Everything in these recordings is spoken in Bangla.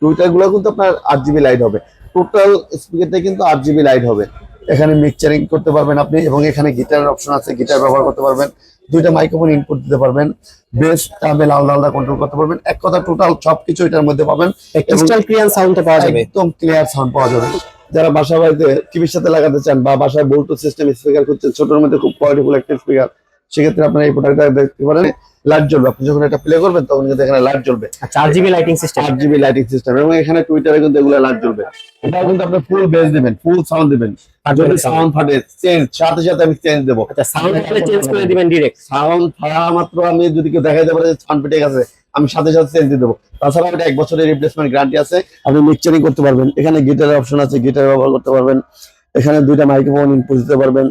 টুইটার গুলো কিন্তু আপনার 8 জিবি লাইট হবে। টোটাল স্পিকারটা কিন্তু 8 জিবি লাইট হবে। এখানে মিক্সচারিং করতে পারবেন আপনি, এবং এখানে গিটারের অপশন আছে, গিটার ব্যবহার করতে পারবেন। দুইটা মাইক্রোফোন ইনপুট দিতে পারবেন, বেস ট্রাভেল আলাদা আলাদা কন্ট্রোল করতে পারবেন। এক কথা টোটাল সবকিছু এটার মধ্যে পাবেন। ক্রিস্টাল ক্লিয়ার সাউন্ডটা পাওয়া যাবে, একদম ক্লিয়ার সাউন্ড পাওয়া যাবে। যারা বাসা বাড়িতে টিভির সাথে লাগাতে চান বা বাসায় ব্লুটুথ সিস্টেম স্পিকার করছেন, ছোটর মধ্যে খুব কোয়ালিটিফুল একটা স্পিকার, সেক্ষেত্রে আপনারা এই প্রোডাক্টটা দেখতে পারেন। লাইট জ্বলবে, আপনি যখন এটা প্লে করবেন তখন কিন্তু এখানে লাইট জ্বলবে। 8 GB lighting system, 8 GB lighting system, এবং এখানে টুইটারে কিন্তু এগুলো লাইট জ্বলবে। এটাও কিন্তু আপনি ফুল বেস দিবেন, ফুল সাউন্ড দিবেন। আর যদি সাউন্ড ফাটে চেঞ্জ, সাথে সাথে আমি চেঞ্জ দেবো। আচ্ছা সাউন্ড আপনি চেঞ্জ করে দিবেন ডাইরেক্ট। সাউন্ড ফাটা মাত্র আমি যদি কেউ দেখাইতে পারে যে সাউন্ড ফেটে গেছে, আমি সাথে সাথে চেঞ্জ দিয়ে দেবো। তাছাড়া এটা 1 বছরের রিপ্লেসমেন্ট গ্যারান্টি আছে। আপনি মিক্সচারিং করতে পারবেন, এখানে গিটারের অপশন আছে, গিটার ব্যবহার করতে পারবেন। এখানে দুইটা মাইক্রোফোন ইনপুট দিতে পারবেন।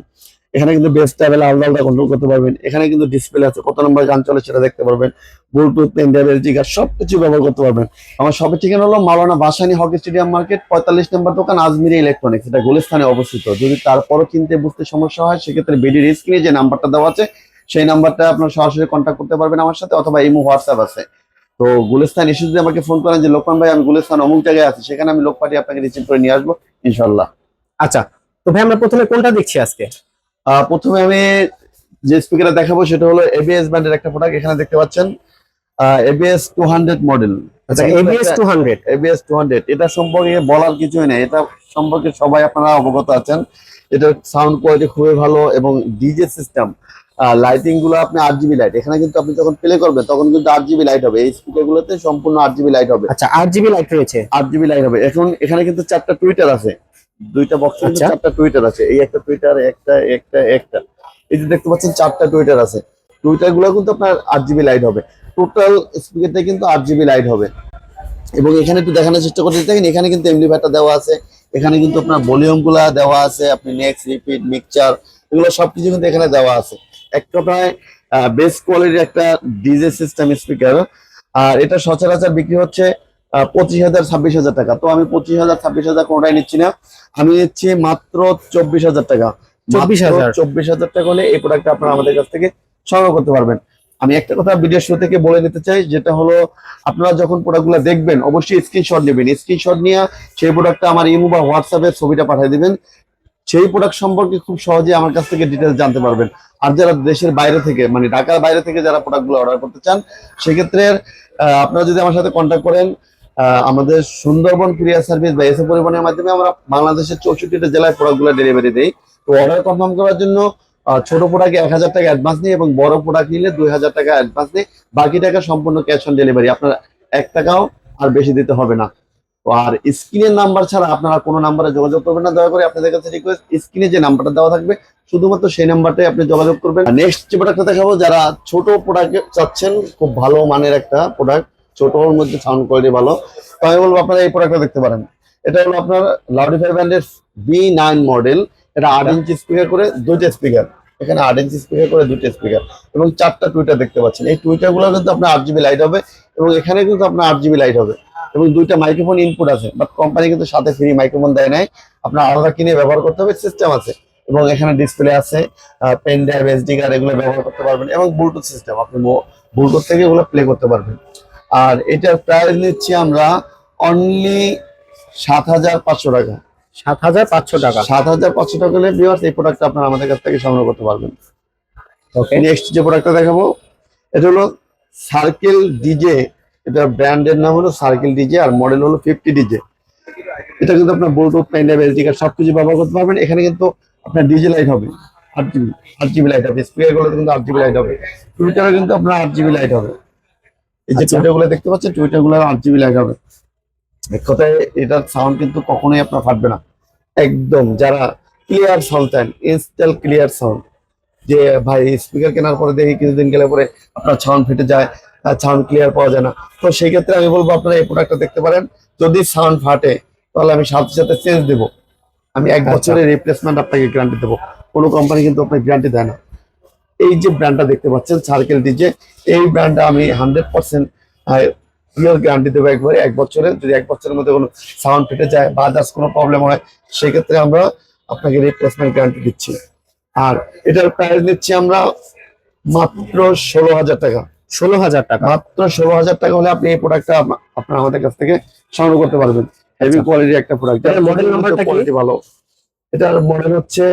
এখানে কিন্তু বেস ট্রাভেল আলাদা আলাদা কন্ট্রোল করতে পারবেন। এখানে কিন্তু ডিসপ্লে আছে, কত নম্বর গান চলে সেটা দেখতে পারবেন। ব্লুটুথ, পেন ড্রাইভ, স্পিকার সবকিছু ব্যবহার করতে পারবেন। আমার শপের ঠিকানা হলো মাওলানা ভাসানী হকি স্টেডিয়াম মার্কেট, 45 নম্বর দোকান, আজমিরি ইলেকট্রনিক্স। এটা গুলিস্তানে অবস্থিত। যদি তারপরও কিনতে বুঝতে সমস্যা হয়, সেক্ষেত্রে ভিডিওর স্ক্রিনে যে নাম্বারটা দেওয়া আছে সেই নাম্বারটা আপনার সরাসরি কন্ট্যাক্ট করতে পারবেন আমার সাথে, অথবা ইমো, হোয়াটসঅ্যাপ আছে। তো গুলিস্তান এসে যদি আমাকে ফোন করেন যে লোকমান ভাই আমি গুলিস্তান অমুক জায়গায় আছি, সেখানে আমি লোক পাঠিয়ে আপনাকে রিসিভ করে নিয়ে আসবো ইনশাল্লাহ। আচ্ছা, তো ভাই আমরা প্রথমে কোনটা দেখছি আজকে? প্রথমে আমি যে স্পিকারটা দেখাবো সেটা হলো এবিএস ব্র্যান্ডের একটা প্রোডাক্ট। এখানে দেখতে পাচ্ছেন এবিএস 200 মডেল। আচ্ছা এবিএস 200, এবিএস 200 এটা সম্পর্কে বলার কিছুই নেই, এটা সম্পর্কে সবাই আপনারা অবগত আছেন। এটার সাউন্ড কোয়ালিটি খুবই ভালো, এবং ডিজে সিস্টেম, লাইটিং গুলো আপনি 8 জিবি লাইট। এখানে কিন্তু আপনি যখন প্লে করবেন তখন কিন্তু 8 জিবি লাইট হবে। এই স্পিকার গুলোতে সম্পূর্ণ 8 জিবি লাইট হবে। আচ্ছা 8 জিবি লাইট রয়েছে, 8 জিবি লাইট হবে। এখন এখানে কিন্তু 4টা টুইটার আছে, দুইটা বক্সে কিন্তু আচ্ছা 4টা টুইটার আছে। এই একটা টুইটার, একটা একটা একটা এই যে দেখতে পাচ্ছেন 4টা টুইটার আছে। টুইটার গুলো কিন্তু আপনার 8 জিবি লাইট হবে। টোটাল স্পিকারটা কিন্তু 8 জিবি লাইট হবে। এবং এখানে একটু দেখানোর চেষ্টা করতে দেখেন, এখানে কিন্তু এমপ্লিফায়ারটা দেওয়া আছে। এখানে কিন্তু আপনার ভলিউম গুলা দেওয়া আছে, আপনি নেক্সট, রিপিট, মিক্সচার এগুলো সবকিছু কিন্তু এখানে দেওয়া আছে। এক কথায় বেস্ট কোয়ালিটির একটা ডিজে সিস্টেম স্পিকার। আর এটা সচরাচর বিক্রি হচ্ছে 25,000 26,000 টাকা। তো আমি 25,000 26,000 কোনটাই নিচ্ছি না, আমি নিচ্ছি মাত্র 24,000 টাকা। 24,000, 24,000 টাকা হলে এই প্রোডাক্টটা আপনারা আমাদের কাছ থেকে সংগ্রহ করতে পারবেন। আমি একটা কথা ভিডিও শুরু থেকে বলে নিতে চাই, যেটা হলো আপনারা যখন প্রোডাক্টগুলো দেখবেন অবশ্যই স্ক্রিনশট নেবেন। স্ক্রিনশট নিয়ে সেই প্রোডাক্টটা আমার ইমো বা হোয়াটসঅ্যাপে ছবিটা পাঠিয়ে দিবেন। সেই প্রোডাক্ট সম্পর্কে খুব সহজে আমার কাছ থেকে ডিটেলস জানতে পারবেন। আর যারা দেশের বাইরে থেকে, মানে ঢাকার বাইরে থেকে যারা প্রোডাক্টগুলো অর্ডার করতে চান, সেক্ষেত্রে আপনারা যদি আমার সাথে কন্ট্যাক্ট করেন, আমাদের সুন্দরবন কুরিয়ার সার্ভিস বা এসএ পরিবহনের মাধ্যমে আমরা বাংলাদেশের 64টা জেলায় প্রোডাক্টগুলো ডেলিভারি দেই। তো অর্ডার কনফার্ম করার জন্য ছোট প্রোডাক্টে 1,000 টাকা অ্যাডভান্স নিই, এবং বড় প্রোডাক্ট নিলে 2,000 টাকা অ্যাডভান্স নিই। বাকি টাকা সম্পূর্ণ ক্যাশ অন ডেলিভারি, আপনার 1 টাকাও আর বেশি দিতে হবে না। আর স্ক্রিনের নাম্বার ছাড়া আপনারা কোনো নাম্বারে যোগাযোগ করবেন না, দয়া করে আপনাদের কাছে রিকোয়েস্ট, স্ক্রিনে যে নাম্বারটা দেওয়া থাকবে শুধুমাত্র সেই নাম্বারটাই আপনি যোগাযোগ করবেন। নেক্সট যে প্রোডাক্টটা দেখাবো, যারা ছোট প্রোডাক্ট চাচ্ছেন, খুব ভালো মানের একটা প্রোডাক্ট, ছোটর মধ্যে সাউন্ড কোয়ালিটি ভালো, তো আমি বলবো আপনারা এই প্রোডাক্টটা দেখতে পারেন। এটা হলো আপনার লাউডিফাই ব্র্যান্ডের V9 মডেল। এটা 8 ইঞ্চি স্পিকার করে, দুইটা স্পিকার, এখানে 8 ইঞ্চি স্পিকার করে দুইটা স্পিকার, এবং 4টা টুইটার দেখতে পাচ্ছেন। এই টুইটার গুলো কিন্তু আপনার 8 জিবি লাইট হবে, এবং এখানে কিন্তু আপনার 8 জিবি লাইট হবে, এবং দুইটা মাইক্রোফোন ইনপুট আছে। বাট কোম্পানি কিন্তু সাথে ফ্রি মাইক্রোফোন দেয় নাই, আপনার আলাদা কিনে ব্যবহার করতে হবে। সিস্টেম আছে, এবং এখানে ডিসপ্লে আছে, পেন ড্রাইভ, এসডি কার্ড এগুলো ব্যবহার করতে পারবেন, এবং ব্লুটুথ সিস্টেম, আপনি ব্লুটুথ থেকে এগুলো প্লে করতে পারবেন। আর এটার প্রাইস নিচ্ছি আমরা অনলি 7,500 টাকা। 7,500 টাকা, 7,500 টাকা হলে ভিউয়ার্স এই প্রোডাক্টটা আপনারা আমাদের কাছ থেকে সংগ্রহ করতে পারবেন। ওকে নেক্সট যে প্রোডাক্টটা দেখাবো, এটা হলো সার্কেল ডিজে। এটা ব্র্যান্ডের নাম হলো সার্কেল ডিজে, আর মডেল হলো 50 ডিজে। এটা কিন্তু আপনার Bluetooth, pen drive, SD card সবকিছু ব্যবহার করতে পারবেন। এখানে কিন্তু আপনার ডিজে লাইট হবে, 8 জিবি লাইট হবে। স্পিকার গুলো কিন্তু 8 জিবি লাইট হবে। টুইটারে কিন্তু আপনার 8 জিবি লাইট হবে। এই যে টুইটার গুলো দেখতে পাচ্ছেন, টুইটার গুলো 8 জিবি লাইট হবে। এক কথায় এটার সাউন্ড কিন্তু কখনোই আপনার ফাটবে না, একদম। যারা ক্লিয়ার সাউন্ড চান, ইনস্ট্যান্ট ক্লিয়ার সাউন্ড, যে ভাই স্পিকার কেনার পরে দেখি কিছুদিন গেলে পরে আপনার সাউন্ড ফেটে যায়, সাউন্ড ক্লিয়ার পাওয়া যায় না, তো সেই ক্ষেত্রে আমি বলবো আপনারা এই প্রোডাক্টটা দেখতে পারেন। যদি সাউন্ড ফাটে তাহলে আমি সাথে সাথে চেঞ্জ দেবো। আমি 1 বছরের রিপ্লেসমেন্ট আপনাকে গ্যারান্টি দেবো। কোনো কোম্পানি কিন্তু আপনাকে গ্যারান্টি দেয় না। এই যে ব্র্যান্ডটা দেখতে পাচ্ছেন সার্কেল ডিজে, এই ব্র্যান্ডটা আমি 100% ইয়ার গ্যারান্টি দেবো একবারে, 1 বছরের। যদি 1 বছরের মধ্যে কোনো সাউন্ড ফেটে যায় বা আদার্স কোনো প্রবলেম হয়, সেক্ষেত্রে আমরা আপনাকে রিপ্লেসমেন্ট গ্যারান্টি দিচ্ছি। আর এটার প্রাইস নিচ্ছি আমরা মাত্র 16,000 টাকা। 16,000 টাকা। মাত্র 16,000 টাকা হলে আপনি এই প্রোডাক্টটা আপনার আমাদের কাছ থেকে সংগ্রহ করতে পারবেন। হেভি কোয়ালিটির একটা প্রোডাক্ট। এটার মডেল নাম্বারটা কি? কোয়ালিটি ভালো। এটার মডেল হচ্ছে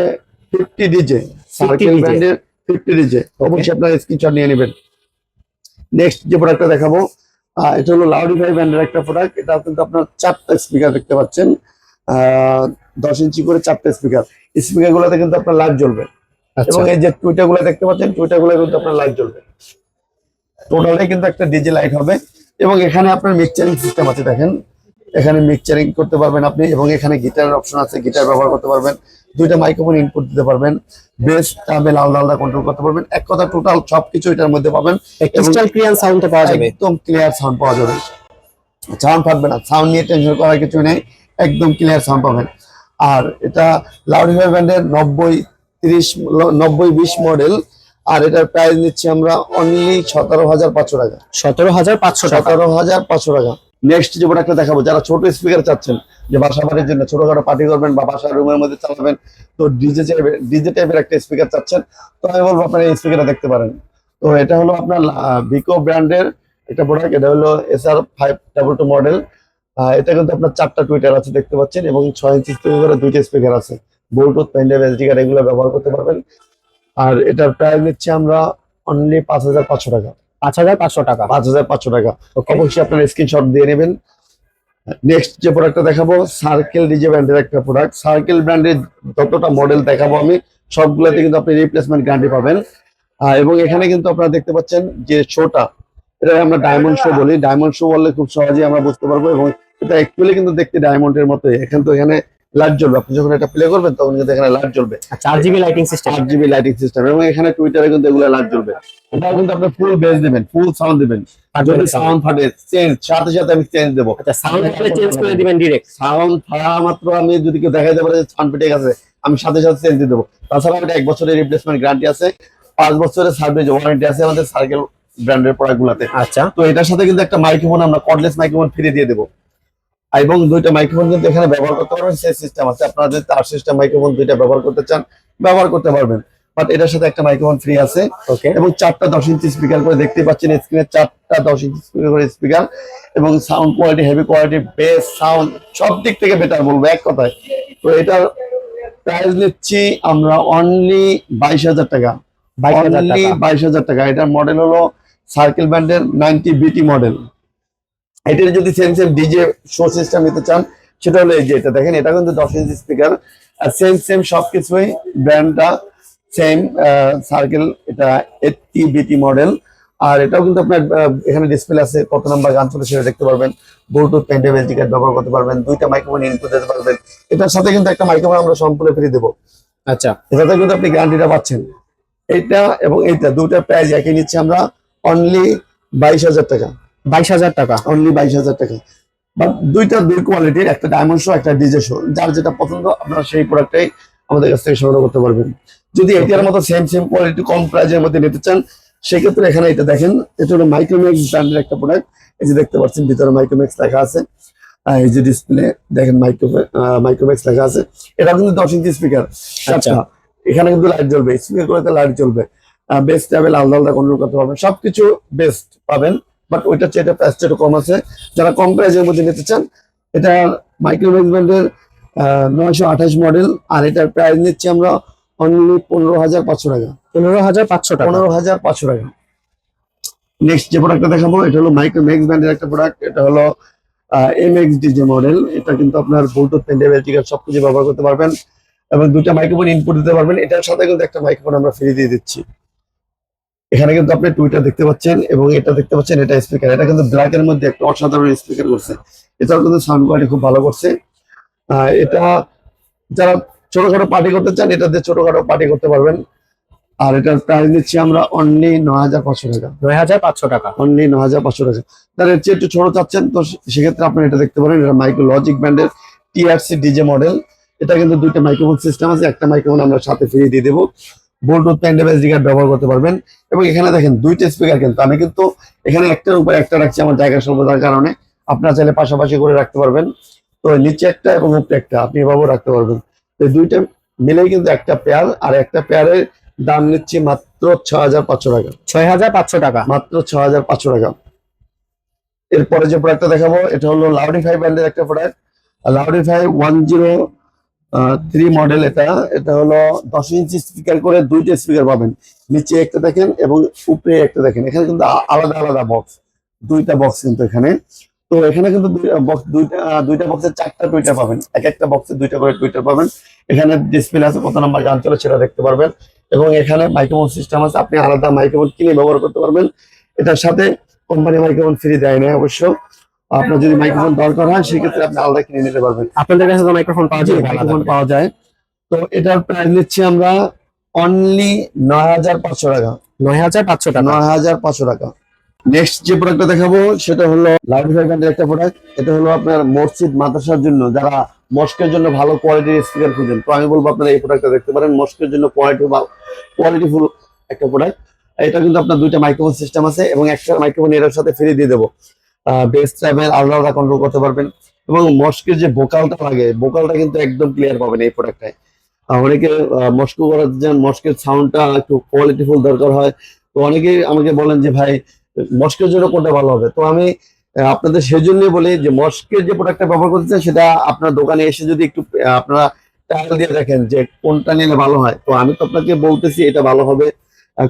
50 ডিজে, সার্কেল DJ ব্র্যান্ডের 50 ডিজে। অবশ্যই আপনারা স্ক্রিনশট নিয়ে নেবেন। নেক্সট যে প্রোডাক্টটা দেখাবো এটা হলো লাউডিফাই ব্র্যান্ডের একটা প্রোডাক্ট। এটা কিন্তু আপনার 4টা স্পিকার দেখতে পাচ্ছেন, 10 ইঞ্চি করে 4টা স্পিকার। স্পিকার গুলোতে কিন্তু আপনার লাইট জ্বলবে আচ্ছা এবং এই যে টুইটার গুলো দেখতে পাচ্ছেন, টুইটার গুলো কিন্তু আপনার লাইট জ্বলবে। টোটালি কিন্তু একটা ডিজে লাইট হবে এবং এখানে আপনার মিক্সচারিং সিস্টেম আছে। দেখেন এখানে মিক্সচারিং করতে পারবেন আপনি এবং এখানে গিটারের অপশন আছে, গিটার ব্যবহার করতে পারবেন। দুইটা মাইক্রোফোন ইনপুট দিতে পারবেন, বেস ট্রাবেল আলাদা আলাদা কন্ট্রোল করতে পারবেন। এক কথা টোটাল সবকিছু এটার মধ্যে পাবেন। ক্রিস্টাল ক্লিয়ার সাউন্ড পাওয়া যাবে, একদম ক্লিয়ার সাউন্ড পাওয়া যাবে, সাউন্ড থাকবে না, সাউন্ড নিয়ে টেনশন করার কিছু নেই, একদম ক্লিয়ার সাউন্ড পাবেন। আর এটা লাউডিফাই ব্র্যান্ডের 90-20 মডেল। আর এটার প্রাইস নিচ্ছি আমরা অনলি 17,500 টাকা। 17,500 টাকা। 17,500 টাকা। নেক্সট যে প্রোডাক্টটা দেখাবো, যারা ছোট স্পিকার চাচ্ছেন, যে বাসা বাড়ির জন্য ছোটখাটো পার্টি করবেন বা বাসার রুমের মধ্যে চালাবেন, তো ডিজে টাইপের একটা স্পিকার চাচ্ছেন, তো আমি বলবো আপনারা এই স্পিকারটা দেখতে পারেন। তো এটা হলো আপনার ভিকো ব্র্যান্ডের একটা প্রোডাক্ট। এটা হলো SR522 মডেল। এটা কিন্তু আপনার 4টা টুইটার আছে দেখতে পাচ্ছেন এবং 6 ইঞ্চি স্পিকার, 2টা স্পিকার আছে, ব্লুটুথ, পেনড্রাইভ, এসডি কার্ড এগুলো ব্যবহার করতে পারবেন। আর এটার প্রাইস নিচ্ছি আমরা অনলি 5,500 টাকা। 5,500 টাকা। 5,500 টাকা। ওকে, অবশ্যই আপনারা স্ক্রিনশট দিয়ে নেবেন। নেক্সট যে প্রোডাক্টটা দেখাবো, সার্কেল ডিজে ব্র্যান্ডের একটা প্রোডাক্ট। সার্কেল ব্র্যান্ডের যতটা মডেল দেখাবো আমি সবগুলোতে কিন্তু আপনি রিপ্লেসমেন্ট গ্যারান্টি পাবেন। এবং এখানে কিন্তু আপনারা দেখতে পাচ্ছেন যে শোটা, এটা আমরা ডায়মন্ড শো বলি। ডায়মন্ড শো বললে খুব সহজেই আমরা বুঝতে পারবো এবং এটা অ্যাকচুয়ালি কিন্তু দেখতে ডায়মন্ডের মতোই। এখানে তো এখানে লাইট জ্বলবে, আপনি যখন এটা প্লে করবেন তখন কিন্তু এখানে লাইট জ্বলবে। 4GB lighting system. 8GB lighting system এবং এখানে টুইটারে কিন্তু এগুলো লাইট জ্বলবে। এটাও কিন্তু আপনি ফুল বেস দিবেন, ফুল সাউন্ড দিবেন। আর যদি সাউন্ড ফাটে চেঞ্জ, সাথে সাথে আমি চেঞ্জ দেবো। আচ্ছা, সাউন্ড আসলে চেঞ্জ করে দিবেন ডাইরেক্ট। সাউন্ড ফাটা মাত্র আমি যদি কেউ দেখাইতে পারে যে সাউন্ড ফেটে গেছে, আমি সাথে সাথে চেঞ্জ দিয়ে দেবো। তাছাড়া এটা 1 বছরের রিপ্লেসমেন্ট গ্যারান্টি আছে, 5 বছরের সার্ভিস ওয়ারেন্টি আছে আমাদের সার্কেল ব্র্যান্ডের প্রোডাক্ট গুলাতে। আচ্ছা, তো এটার সাথে কিন্তু একটা মাইক্রোফোন, আমরা কর্ডলেস মাইক্রোফোন ফ্রি দিয়ে দেবো এবং 2টা মাইক্রোফোন কিন্তু এখানে ব্যবহার করতে পারবেন। সেই সিস্টেম আছে, আপনারা যদি তার সিস্টেম মাইক্রোফোন 2টা ব্যবহার করতে চান ব্যবহার করতে পারবেন, বাট এটার সাথে একটা মাইক্রোফোন ফ্রি আছে। ওকে, এবং 4টা 10 ইঞ্চি স্পিকার করে দেখতে পাচ্ছেন স্ক্রিনে, 4টা 10 ইঞ্চি স্পিকার করে স্পিকার এবং sound quality, heavy quality, base sound সব দিক থেকে বেটার বলবো এক কথায়। তো এটার প্রাইস নিচ্ছি আমরা অনলি 22,000 টাকা। 22,000 অনলি টাকা। 22,000 টাকা। এটার মডেল হলো সার্কেল ব্র্যান্ডের 90BT মডেল। এটার যদি সেম ডিজে শো সিস্টেম নিতে চান, সেটা হলো এই যে এটা দেখেন, এটা কিন্তু 10 ইঞ্চি স্পিকার আর সেম সবকিছুই ব্র্যান্ডটা সেম সার্কেল। এটা 80BT মডেল। আর এটাও কিন্তু আপনার এখানে ডিসপ্লে আছে, কত নাম্বার গান চলে সেটা দেখতে পারবেন। ব্লুটুথ, পেনড্রাইভ, এসডি কার্ড ব্যবহার করতে পারবেন। 2টা মাইক্রোফোন ইনপুট দিতে পারবেন। এটার সাথে কিন্তু একটা মাইক্রোফোন আমরা সম্পূর্ণ ফ্রি দেবো। আচ্ছা, এটাতে কিন্তু আপনি গ্যারান্টিটা পাচ্ছেন। এটা এবং এইটা 2টা প্রাইস একই নিচ্ছি আমরা অনলি 22,000 টাকা। 22,000 টাকা। অনলি 22,000 টাকা। বাট 2টা 2 কোয়ালিটির, একটা ডায়মন্ড শো, একটা ডিজে শো। যার যেটা পছন্দ আপনারা সেই প্রোডাক্টটাই আমাদের কাছ থেকে সংগ্রহ করতে পারবেন। যদি এটার মতো সেম কোয়ালিটি কম প্রাইজের মধ্যে নিতে চান, সেক্ষেত্রে এখানে এটা দেখেন, এটা হলো মাইক্রোম্যাক্স ব্র্যান্ডের একটা প্রোডাক্ট। এই যে দেখতে পাচ্ছেন ভিতরে মাইক্রোম্যাক্স লেখা আছে। এই যে ডিসপ্লে দেখেন মাইক্রোম্যাক্স লেখা আছে। এটা কিন্তু 10 ইঞ্চি স্পিকার। আচ্ছা, এখানে কিন্তু লাইট জ্বলবে, স্পিকার গুলোতে লাইট জ্বলবে, বেস্ট ট্রাভেল আলাদা আলাদা কন্ট্রোল করতে পারবেন, সবকিছু বেস্ট পাবেন। বাট ওইটার চেয়ে এটা প্রাইসটা একটু কম আছে। যারা কম প্রাইসের মধ্যে নিতে চান, এটা মাইক্রোম্যাক্স ব্র্যান্ডের 928 মডেল। আর এটার প্রাইস নিচ্ছি আমরা অনলি 15,500 টাকা। 15,500 টাকা। 15,500 টাকা। নেক্সট যে প্রোডাক্টটা দেখাবো, এটা হলো মাইক্রোম্যাক্স ব্র্যান্ডের একটা প্রোডাক্ট। এটা হলো MXDJ মডেল। এটা কিন্তু আপনার ব্লুটুথ, পেনড্রাইভ, এসডি কার্ড সবকিছু ব্যবহার করতে পারবেন এবং 2টা মাইক্রোফোন ইনপুট দিতে পারবেন। এটার সাথে কিন্তু একটা মাইক্রোফোন আমরা ফ্রি দিয়ে দিচ্ছি। এখানে কিন্তু আপনি টুইটার দেখতে পাচ্ছেন এবং এটা দেখতে পাচ্ছেন, এটা স্পিকার। এটা কিন্তু ব্ল্যাক এর মধ্যে একটা অসাধারণ স্পিকার করছে। এটাও কিন্তু সাউন্ড কোয়ালিটি খুব ভালো করছে। এটা যারা ছোটখাটো পার্টি করতে চান, এটা দিয়ে ছোটখাটো পার্টি করতে পারবেন। আর এটার প্রাইস দিচ্ছি আমরা অনলি 9,500 টাকা। 9,500 টাকা। অনলি 9,500 টাকা। তার এর চেয়ে একটু ছোট চাচ্ছেন, তো সেক্ষেত্রে আপনি এটা দেখতে পারেন। এটা মাইক্রোলজিক ব্র্যান্ডের TRC ডিজে মডেল। এটা কিন্তু 2টা মাইক্রোফোন সিস্টেম আছে, একটা মাইক্রোফোন আমরা সাথে ফ্রি দিয়ে দেবো। ব্লুটুথ, পেনড্রাইভ, এসডি কার্ড ব্যবহার করতে পারবেন। এবং এখানে দেখেন 2টা স্পিকার, কিন্তু আমি কিন্তু এখানে একটার উপর একটা রাখছি আমার জায়গা স্বল্পতার কারণে। আপনারা চাইলে পাশাপাশি করে রাখতে পারবেন। তো নিচে একটা এবং উপরে একটা আপনি এভাবেও রাখতে পারবেন। তো 2টা মিলেই কিন্তু একটা পেয়ার। আর একটা পেয়ারের দাম নিচ্ছি মাত্র 6500 টাকা, 6500 টাকা। মাত্র 6500 টাকা। এরপরে যে প্রোডাক্টটা দেখাবো এটা হলো লাউডিফাই ব্র্যান্ডের একটা প্রোডাক্ট। লাউডিফাই 103 মডেল। এটা এটা হলো 10 ইঞ্চি স্পিকার করে, দুইটা স্পিকার পাবেন, নিচে একটা দেখেন এবং উপরে একটা দেখেন। এখানে কিন্তু আলাদা আলাদা বক্স, দুইটা বক্স কিন্তু এখানে। তো এখানে কিন্তু দুইটা বক্সের চারটা টুইটার পাবেন, এক একটা বক্সে দুইটা করে টুইটার পাবেন। এখানে ডিসপ্লে আছে, কত নাম্বার গান চলে সেটা দেখতে পারবেন, এবং এখানে মাইক্রোফোন সিস্টেম আছে, আপনি আলাদা মাইক্রোফোন কিনে ব্যবহার করতে পারবেন। এটার সাথে কোম্পানি মাইক্রোফোন ফ্রি দেয় না অবশ্য, আপনার যদি মাইক্রোফোন দরকার হয় সেক্ষেত্রে আপনি আলাদা কিনে নিতে পারবেন। আপনাদের কাছে তো মাইক্রোফোন পাওয়া যায়, মাইক্রোফোন পাওয়া যায়। তো এটার প্রাইস নিচ্ছি আমরা অনলি 9500 টাকা, 9500 টাকা। 9500 টাকা। নেক্সট যে প্রোডাক্টটা দেখাবো সেটা হলো লাউডফাই ব্র্যান্ডের একটা প্রোডাক্ট। এটা হলো আপনার মসজিদ মাদ্রাসার জন্য, যারা মস্কের জন্য ভালো কোয়ালিটির স্পিকার খুঁজেন, তো আমি বলবো আপনারা এই প্রোডাক্টটা দেখতে পারেন। মস্কের জন্য কোয়ালিটিফুল একটা প্রোডাক্ট। এটা কিন্তু আপনার দুইটা মাইক্রোফোন সিস্টেম আছে এবং একটা মাইক্রোফোন এর সাথে ফ্রি দিয়ে দেবো। বেস ট্রাভেল আলাদা কন্ট্রোল করতে পারবেন, এবং মস্কের যে ভোকালটা লাগে, ভোকালটা কিন্তু একদম ক্লিয়ার পাবেন এই প্রোডাক্টটায়। অনেকে মস্কো করার জন্য মস্কের সাউন্ডটা একটু কোয়ালিটিফুল দরকার হয়, তো অনেকেই আমাকে বলেন যে ভাই মস্কের জন্য কোনটা ভালো হবে। তো আমি আপনাদের সেজন্যই বলি যে মস্কের যে প্রোডাক্টটা ব্যবহার করতে চান সেটা আপনার দোকানে এসে যদি একটু আপনারা ট্রায়াল দিয়ে দেখেন যে কোনটা নিলে ভালো হয়, তো আমি তো আপনাকে বলতেছি এটা ভালো হবে,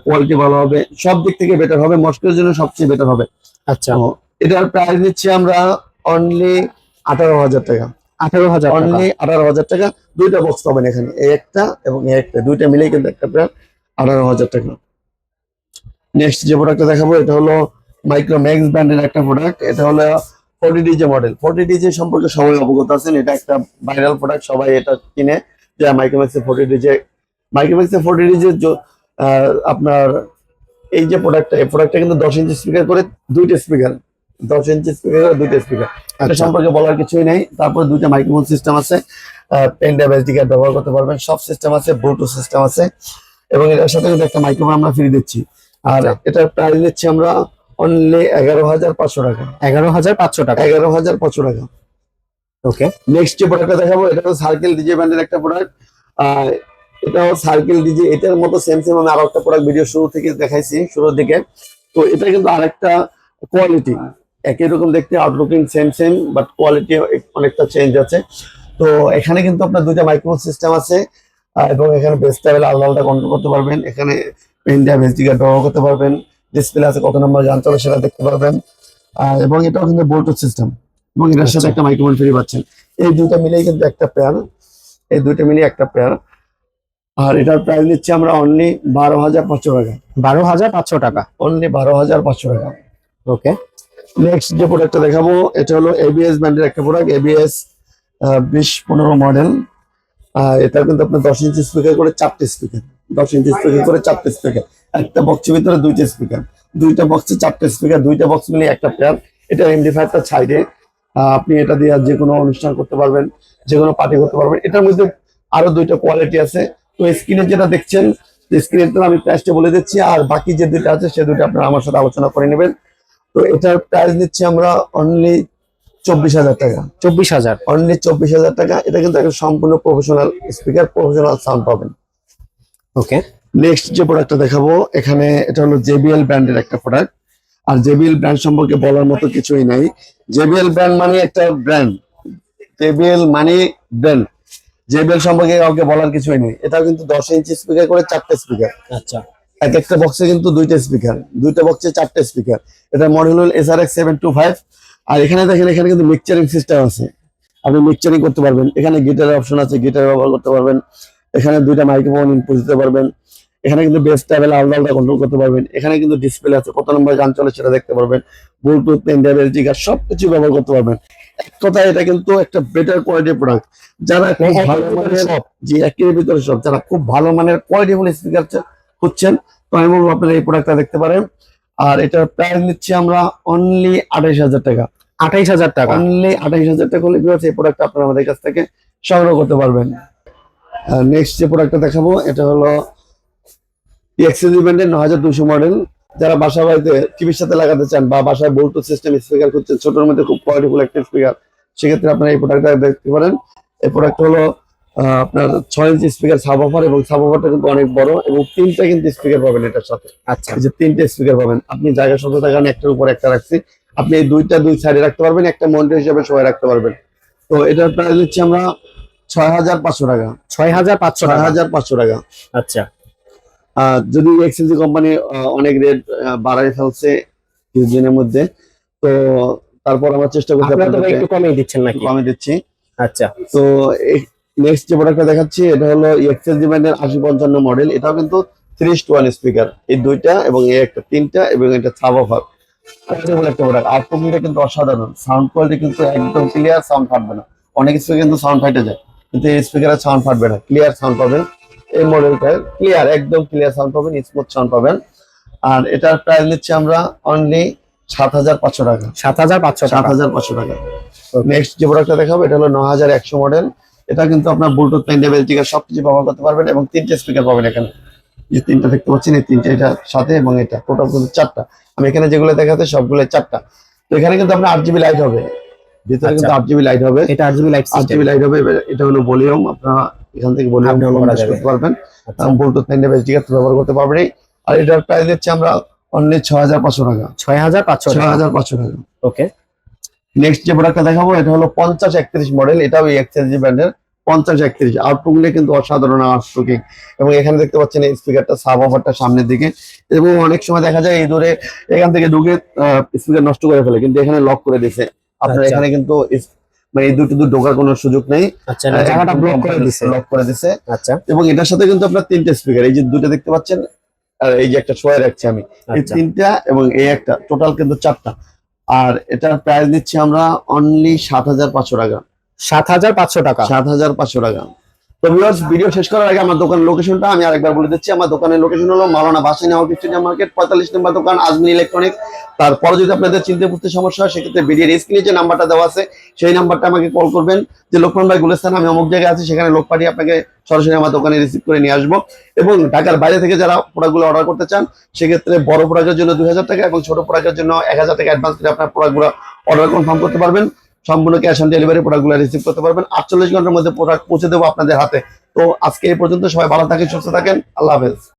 কোয়ালিটি ভালো হবে, সব দিক থেকে বেটার হবে, মস্কের জন্য সবচেয়ে বেটার হবে। আচ্ছা, তো এটার প্রাইস নিচ্ছি আমরা অনলি 18,000 টাকা, 18,000 টাকা। অনলি 18,000 টাকা। দুইটা বক্স পাবেন এখানে, এই একটা এবং এই একটা, দুইটা মিলেই কিন্তু একটা প্রায় 18,000 টাকা। নেক্সট যে প্রোডাক্টটা দেখাবো এটা হলো মাইক্রোম্যাক্স ব্র্যান্ডের একটা প্রোডাক্ট। এটা হলো 40DJ মডেল। 40DJ সম্পর্কে সবাই অবগত আছেন, এটা একটা ভাইরাল প্রোডাক্ট, সবাই এটা কিনে যে মাইক্রোম্যাক্সের 40DJ। মাইক্রোম্যাক্সের 40DJ আপনার এই যে প্রোডাক্টটা, এই প্রোডাক্টটা কিন্তু 10 ইঞ্চি স্পিকার করে দুইটা স্পিকার, 10 ইঞ্চি স্পিকার করে দুইটা স্পিকার, এটা সম্পর্কে বলার কিছুই নেই। তারপর দুইটা মাইক্রোফোন সিস্টেম আছে, পেন ড্রাইভ এসডি কার্ড ব্যবহার করতে পারবেন, সব সিস্টেম আছে, ব্লুটুথ সিস্টেম আছে, এবং এটার সাথে কিন্তু একটা মাইক্রোফোন আমরা ফ্রি দিচ্ছি। আর এটার প্রাইস দিচ্ছি আমরা অনলি 11,500 টাকা, 11,500 টাকা। 11,500 টাকা। ওকে, নেক্সট যে প্রোডাক্টটা দেখাবো এটা হলো সার্কেল ডিজে ব্র্যান্ডের একটা প্রোডাক্ট। এটাও সার্কেল ডিজে, এটার মতো সেম সেম আমি আরো একটা প্রোডাক্ট ভিডিও শুরু থেকে দেখাইছি, শুরুর দিকে। তো এটা কিন্তু আরেকটা কোয়ালিটি, একই রকম দেখতে, আউটলুকিং সেম সেম, বাট কোয়ালিটি অনেকটা চেঞ্জ আছে। তো এখানে কিন্তু আপনার দুইটা মাইক্রোফোন সিস্টেম আছে, এবং এখানে বেস ট্রাভেল আলাদা আলাদা কন্ট্রোল করতে পারবেন, এখানে পেন ড্রাইভ এসডি কার্ড ব্যবহার করতে পারবেন, ডিসপ্লে আছে, কত নম্বর গান চলে সেটা দেখতে পারবেন, এবং এটাও কিন্তু ব্লুটুথ সিস্টেম, এবং এটার সাথে একটা মাইক্রোফোন ফ্রি পাচ্ছেন। এই দুইটা মিলেই কিন্তু একটা পেয়ার, এই দুইটা মিলিয়ে একটা পেয়ার। আর এটার প্রাইস নিচ্ছি আমরা অনলি 12,500 টাকা, 12,500 টাকা। অনলি 12,500 টাকা। ওকে, নেক্সট যে প্রোডাক্টটা দেখাবো এটা হলো এবিএস ব্র্যান্ডের একটা প্রোডাক্ট, এবিএস 2015 মডেল। এটা কিন্তু আপনার 10 ইঞ্চি স্পিকার করে চারটে স্পিকার, 10 ইঞ্চি স্পিকার করে চারটে স্পিকার, একটা বক্সের ভিতরে দুইটা স্পিকার, দুইটা বক্সে চারটে স্পিকার, দুইটা বক্স মিলিয়ে একটা পেয়ার। এটা এমডি5টা সাইডে, আপনি এটা দিয়ে যে কোনো অনুষ্ঠান করতে পারবেন, যে কোনো পার্টি করতে পারবেন। এটার মধ্যে আরো দুইটা কোয়ালিটি আছে। তো স্ক্রিনে যেটা দেখছেন, স্ক্রিনে তো আমি প্রাইসটা বলে দিচ্ছি, আর বাকি যে দুইটা আছে সে দুইটা আপনারা আমার সাথে আলোচনা করে নেবেন। তো এটার প্রাইস নিচ্ছি আমরা অনলি 24,000 টাকা, 24,000। অনলি 24,000 টাকা। এটা কিন্তু একটা সম্পূর্ণ প্রফেশনাল স্পিকার, প্রফেশনাল সাউন্ড পাবেন। ওকে, নেক্সট যে প্রোডাক্টটা দেখাবো এখানে এটা হলো জেবিএল ব্র্যান্ডের একটা প্রোডাক্ট। আর জেবিএল ব্র্যান্ড সম্পর্কে বলার মতো কিছুই নাই। জেবিএল ব্র্যান্ড মানে একটা ব্র্যান্ড, জেবিএল মানে ব্র্যান্ড, জেবিএল সম্পর্কে কাউকে বলার কিছুই নেই। এটা কিন্তু 10 ইঞ্চি স্পিকার করে চারটে স্পিকার, আচ্ছা, এক একটা বক্সে কিন্তু দুইটা স্পিকার, দুইটা বক্সে চারটে স্পিকার। এটা মডেল হল SRX725। আর এখানে দেখেন, এখানে কিন্তু মিক্সচারিং সিস্টেম আছে, আপনি মিক্সচারিং করতে পারবেন, এখানে গিটারের অপশন আছে, গিটার ব্যবহার করতে পারবেন, এখানে দুইটা মাইক্রোফোন ইনপুট দিতে পারবেন, এখানে কিন্তু বেস ট্রাভেল আলাদা আলাদা কন্ট্রোল করতে পারবেন, এখানে কিন্তু ডিসপ্লে আছে, কত নম্বর গান চলে সেটা দেখতে পারবেন, Bluetooth, pen drive, SD card সবকিছু ব্যবহার করতে পারবেন। এক কথায় এটা কিন্তু একটা বেটার কোয়ালিটির প্রোডাক্ট। যারা খুব ভালো মানের, জি একের ভিতরে সব, যারা খুব ভালো মানের কোয়ালিটিফুল স্পিকার খুঁজছেন, তো আমি বলবো আপনারা এই প্রোডাক্টটা দেখতে পারেন। আর এটার প্রাইস নিচ্ছি আমরা অনলি 28,000 টাকা, 28,000 টাকা। অনলি 28,000 টাকা হলে এই প্রোডাক্টটা আপনারা আমাদের কাছ থেকে সংগ্রহ করতে পারবেন। নেক্সট যে প্রোডাক্টটা দেখাবো এটা হলো এক্সএলজি ব্র্যান্ডের 9200 মডেল। যারা বাসা বাড়িতে টিভির সাথে লাগাতে চান বা বাসায় ব্লুটুথ সিস্টেম স্পিকার করছেন, ছোটোর মধ্যে খুব কোয়ালিটিফুল একটা স্পিকার, সেক্ষেত্রে আপনারা এই প্রোডাক্টটা দেখতে পারেন। এই প্রোডাক্ট হলো আপনার 6 ইঞ্চি স্পিকার সাব অফার, এবং সাব অফারটা কিন্তু অনেক বড়, এবং 3টা কিন্তু স্পিকার পাবেন এটার সাথে। আচ্ছা এই যে 3টে স্পিকার পাবেন, আপনি জায়গা স্বল্পতার কারণে একটার উপর একটা রাখছি, আপনি এই দুই সাইডে রাখতে পারবেন, একটা মনিটর হিসেবে সবাই রাখতে পারবেন। তো এটার প্রাইস দিচ্ছি আমরা 6,500 টাকা। 6,500 টাকা। 6,500 টাকা। আচ্ছা যদি এক্সএলজি কোম্পানি অনেক রেট বাড়াই ফেলছে কিছুদিনের মধ্যে, তো তারপর আমরা চেষ্টা করছি আপনারা তো আপনাদেরকে একটু কমিয়ে দিচ্ছেন নাকি? কমে দিচ্ছি। আচ্ছা তো নেক্সট যে প্রোডাক্টটা দেখাচ্ছি এটা হলো এক্সএলজি ব্র্যান্ডের 8055 মডেল। এটাও কিন্তু 3:1 স্পিকার, এই দুইটা এবং এই একটা 3টা, এবং এটা সাব অফার কোয়ালিটিফুল একটা প্রোডাক্ট। আউটপুটটা কিন্তু অসাধারণ, সাউন্ড কোয়ালিটি কিন্তু একদম ক্লিয়ার, সাউন্ড ফাটবে না। অনেক স্পিকার কিন্তু সাউন্ড ফাটে যায়, কিন্তু এই স্পিকারের সাউন্ড ফাটবে না, ক্লিয়ার সাউন্ড পাবেন। এই মডেলটায় ক্লিয়ার, একদম ক্লিয়ার সাউন্ড পাবেন, স্মুথ সাউন্ড পাবেন। আর এটার প্রাইস নিচ্ছি আমরা অনলি 7,500 টাকা। 7,500 টাকা। 7,500 টাকা। নেক্সট যে প্রোডাক্টটা দেখাবো এটা হলো 9,100 মডেল। এটা কিন্তু আপনার ব্লুটুথ পেনডেবল স্পিকার সবকিছু ব্যবহার করতে পারবেন, এবং 3টে স্পিকার পাবেন এখানে। যে 3টা দেখতে পাচ্ছেন, এই 3টে এটার সাথে, এবং এটা টোটাল কিন্তু 4টা। আমি এখানে যেগুলো দেখাতে সবগুলো 4টা। তো এখানে কিন্তু আপনার 8GB লাইট হবে, ভিতরে কিন্তু 8GB লাইট হবে। এটা 8GB light system. 8GB light হবে। এটা হলো ভলিউম, আপনারা এখান থেকে ভলিউম Up down করা যাবে। করতে পারবেন, আচ্ছা। ব্লুটুথ পেনডেবল স্পিকার ব্যবহার করতে পারবেন। আর এটার প্রাইস দিচ্ছি আমরা অনলি 6,500 টাকা। 6,500 টাকা। 6,500 টাকা। ওকে নেক্সট যে প্রোডাক্টটা দেখাবো এটা হলো 5031 মডেল। এটাও এক্সএলজি ব্র্যান্ডের 5031। আউটপুটগুলো কিন্তু অসাধারণ আউটপুটিং, এবং এখানে দেখতে পাচ্ছেন এই স্পিকারটা সাব অফারটা সামনের দিকে, এবং অনেক সময় দেখা যায় এই দূরে এখান থেকে ঢুকে স্পিকার নষ্ট করে ফেলে, কিন্তু এখানে লক করে দিছে। আপনার আচ্ছা। এখানে কিন্তু মানে এই দুটো ঢোকার কোনো সুযোগ নেই, আচ্ছা জায়গাটা ব্লক করে দিছে। লক করে দিছে। আচ্ছা এবং এটার সাথে কিন্তু আপনার 3টে স্পিকার, এই যে দুটো দেখতে পাচ্ছেন, আর এই যে একটা শোয়ে রাখছি আমি, এই আচ্ছা 3টা এবং এই একটা, টোটাল কিন্তু 4টা। আর এটার প্রাইস দিচ্ছি আমরা অনলি 7,500 টাকা। 7,500 টাকা। 7,500 টাকা। তো ভিউয়ার্স, ভিডিও শেষ করার আগে আমার দোকানের লোকেশনটা আমি আরেকবার বলে দিচ্ছি। আমার দোকানের লোকেশন হলো মাওলানা ভাসানী হাউস স্টেডিয়াম মার্কেট, 45 নম্বর দোকান, আজমিন ইলেকট্রনিক্স। তারপরে যদি আপনাদের চিনতে বুঝতে সমস্যা হয়, সেক্ষেত্রে ভিডিওর স্ক্রিনে যে নাম্বারটা দেওয়া আছে সেই নাম্বারটা আমাকে কল করবেন, যে লোকমান ভাই গুলিস্তান, আমি অমুক জায়গায় আছি, সেখানে লোক পাঠিয়ে আপনাকে সরাসরি আমার দোকানে রিসিভ করে নিয়ে আসবো। এবং ঢাকার বাইরে থেকে যারা প্রোডাক্টগুলো অর্ডার করতে চান, সেক্ষেত্রে বড় প্রোডাক্টের জন্য 2,000 টাকা, এবং ছোট প্রোডাক্টের জন্য 1,000 টাকা অ্যাডভান্স করে আপনার প্রোডাক্টগুলো অর্ডার কনফার্ম করতে পারবেন। সম্পূর্ণ ক্যাশ অন ডেলিভারি প্রোডাক্টগুলো রিসিভ করতে পারবেন। 48 ঘন্টার মধ্যে প্রোডাক্ট পৌঁছে দেবো আপনাদের হাতে। তো আজকে এই পর্যন্ত, সবাই ভালো থাকেন, সুস্থ থাকেন, আল্লাহ হাফেজ।